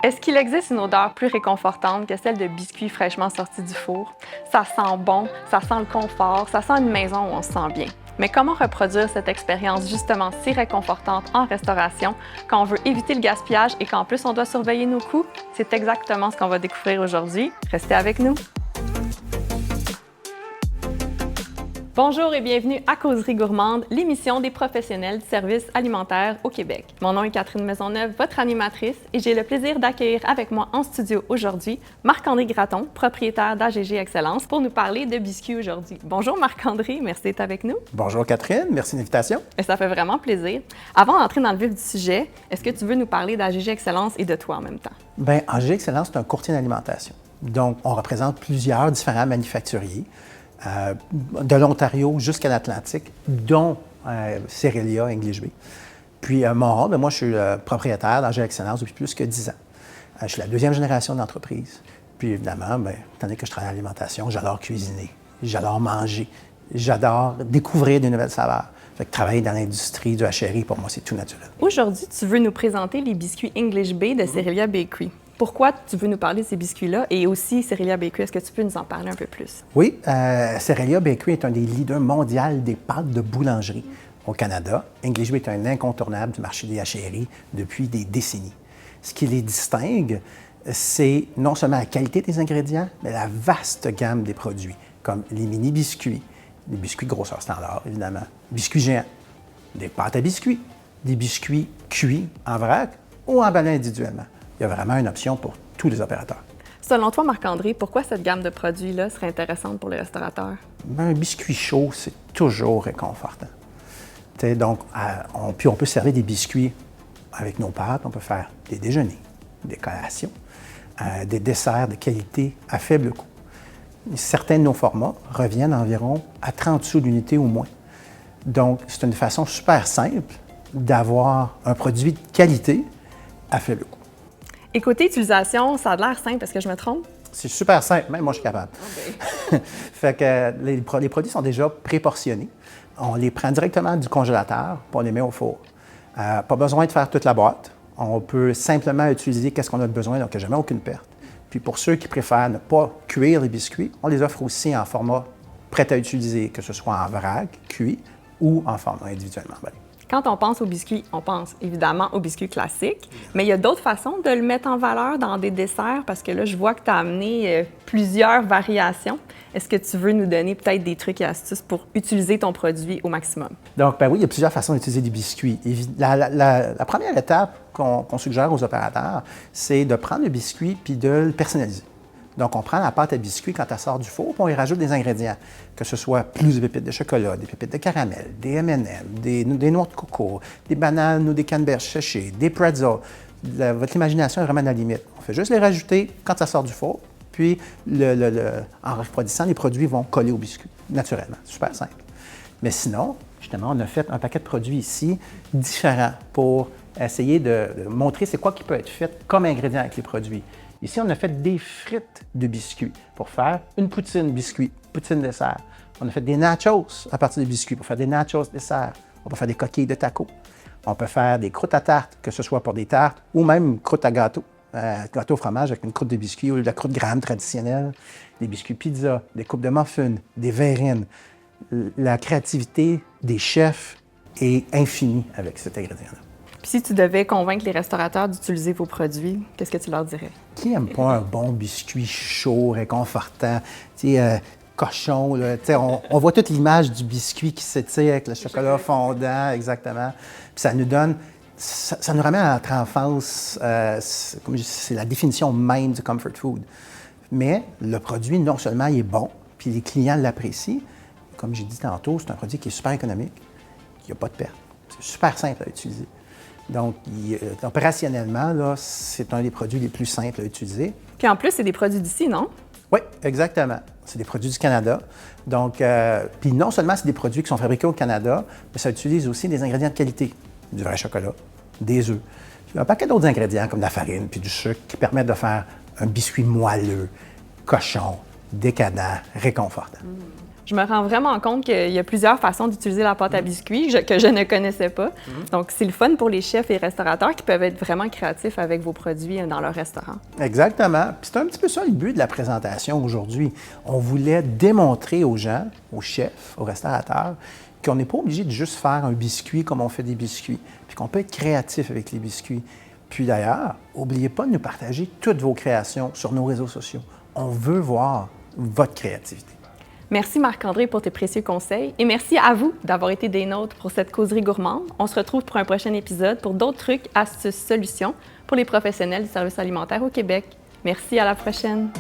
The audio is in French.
Est-ce qu'il existe une odeur plus réconfortante que celle de biscuits fraîchement sortis du four? Ça sent bon, ça sent le confort, ça sent une maison où on se sent bien. Mais comment reproduire cette expérience justement si réconfortante en restauration quand on veut éviter le gaspillage et qu'en plus on doit surveiller nos coûts? C'est exactement ce qu'on va découvrir aujourd'hui. Restez avec nous! Bonjour et bienvenue à Causerie gourmande, l'émission des professionnels du service alimentaire au Québec. Mon nom est Catherine Maisonneuve, votre animatrice, et j'ai le plaisir d'accueillir avec moi en studio aujourd'hui Marc-André Gratton, propriétaire d'AGG Excellence, pour nous parler de biscuits aujourd'hui. Bonjour Marc-André, merci d'être avec nous. Bonjour Catherine, merci de l'invitation. Ça fait vraiment plaisir. Avant d'entrer dans le vif du sujet, est-ce que tu veux nous parler d'AGG Excellence et de toi en même temps? Bien, AGG Excellence, c'est un courtier d'alimentation. Donc, on représente plusieurs différents manufacturiers. De l'Ontario jusqu'à l'Atlantique, dont Cerelia English Bay. Puis, mon rôle, moi, je suis propriétaire d'AGG Excellence depuis plus que 10 ans. Je suis la deuxième génération d'entreprise. Puis, évidemment, étant donné que je travaille en alimentation, j'adore cuisiner, j'adore manger, j'adore découvrir des nouvelles saveurs. Fait que travailler dans l'industrie du HRI, pour moi, c'est tout naturel. Aujourd'hui, tu veux nous présenter les biscuits English Bay de Cerelia Bakery. Pourquoi tu veux nous parler de ces biscuits-là et aussi Cerelia Bakery? Est-ce que tu peux nous en parler un peu plus? Oui, Cerelia Bakery est un des leaders mondiaux des pâtes de boulangerie au Canada. English Bay est un incontournable du marché des HRI depuis des décennies. Ce qui les distingue, c'est non seulement la qualité des ingrédients, mais la vaste gamme des produits, comme les mini-biscuits, les biscuits de grosseur standard, évidemment, biscuits géants, des pâtes à biscuits, des biscuits cuits en vrac ou emballés individuellement. Il y a vraiment une option pour tous les opérateurs. Selon toi, Marc-André, pourquoi cette gamme de produits-là serait intéressante pour les restaurateurs? Un biscuit chaud, c'est toujours réconfortant. Donc, on peut servir des biscuits avec nos pâtes. On peut faire des déjeuners, des collations, des desserts de qualité à faible coût. Certains de nos formats reviennent environ à 30 sous l'unité ou moins. Donc, c'est une façon super simple d'avoir un produit de qualité à faible coût. Et côté utilisation, ça a l'air simple, est-ce que je me trompe? C'est super simple, même moi je suis capable. Okay. Fait que les produits sont déjà préportionnés. On les prend directement du congélateur puis on les met au four. Pas besoin de faire toute la boîte. On peut simplement utiliser qu'est-ce qu'on a besoin, donc il n'y a jamais aucune perte. Puis pour ceux qui préfèrent ne pas cuire les biscuits, on les offre aussi en format prêt à utiliser, que ce soit en vrac, cuit ou en format individuellement emballé. Quand on pense aux biscuits, on pense évidemment aux biscuits classiques, mais il y a d'autres façons de le mettre en valeur dans des desserts parce que là, je vois que tu as amené plusieurs variations. Est-ce que tu veux nous donner peut-être des trucs et astuces pour utiliser ton produit au maximum? Donc, oui, il y a plusieurs façons d'utiliser des biscuits. La première étape qu'on suggère aux opérateurs, c'est de prendre le biscuit puis de le personnaliser. Donc, on prend la pâte à biscuits quand elle sort du four, puis on y rajoute des ingrédients, que ce soit plus de pépites de chocolat, des pépites de caramel, des M&M, des noix de coco, des bananes ou des canneberges séchées, des pretzels. Votre imagination est vraiment à la limite. On fait juste les rajouter quand ça sort du four, puis en refroidissant, les produits vont coller au biscuit, naturellement. C'est super simple. Mais sinon, justement, on a fait un paquet de produits ici différents pour essayer de montrer c'est quoi qui peut être fait comme ingrédient avec les produits. Ici, on a fait des frites de biscuits pour faire une poutine biscuit, poutine dessert. On a fait des nachos à partir des biscuits pour faire des nachos dessert. On peut faire des coquilles de tacos. On peut faire des croûtes à tarte, que ce soit pour des tartes ou même croûtes à gâteau. Gâteau au fromage avec une croûte de biscuits ou de la croûte Graham traditionnelle. Des biscuits pizza, des coupes de muffins, des verrines. La créativité des chefs est infinie avec cet ingrédient-là. Puis si tu devais convaincre les restaurateurs d'utiliser vos produits, qu'est-ce que tu leur dirais? Qui n'aime pas un bon biscuit chaud, réconfortant, cochon, là, on voit toute l'image du biscuit qui s'étire avec le chocolat fondant, exactement. Puis ça nous donne, ça nous ramène à notre enfance, comme je dis, c'est la définition même du comfort food. Mais le produit, non seulement il est bon, puis les clients l'apprécient, comme j'ai dit tantôt, c'est un produit qui est super économique, qui n'a pas de perte. C'est super simple à utiliser. Donc, opérationnellement, là, c'est un des produits les plus simples à utiliser. Puis en plus, c'est des produits d'ici, non? Oui, exactement. C'est des produits du Canada. Donc, puis non seulement c'est des produits qui sont fabriqués au Canada, mais ça utilise aussi des ingrédients de qualité. Du vrai chocolat, des œufs, puis un paquet d'autres ingrédients comme de la farine puis du sucre qui permettent de faire un biscuit moelleux, cochon, décadent, réconfortant. Je me rends vraiment compte qu'il y a plusieurs façons d'utiliser la pâte à biscuits que je ne connaissais pas. Donc, c'est le fun pour les chefs et restaurateurs qui peuvent être vraiment créatifs avec vos produits dans leur restaurant. Exactement. Puis c'est un petit peu ça le but de la présentation aujourd'hui. On voulait démontrer aux gens, aux chefs, aux restaurateurs, qu'on n'est pas obligé de juste faire un biscuit comme on fait des biscuits, puis qu'on peut être créatif avec les biscuits. Puis d'ailleurs, n'oubliez pas de nous partager toutes vos créations sur nos réseaux sociaux. On veut voir votre créativité. Merci Marc-André pour tes précieux conseils et merci à vous d'avoir été des nôtres pour cette causerie gourmande. On se retrouve pour un prochain épisode pour d'autres trucs, astuces, solutions pour les professionnels du service alimentaire au Québec. Merci, à la prochaine!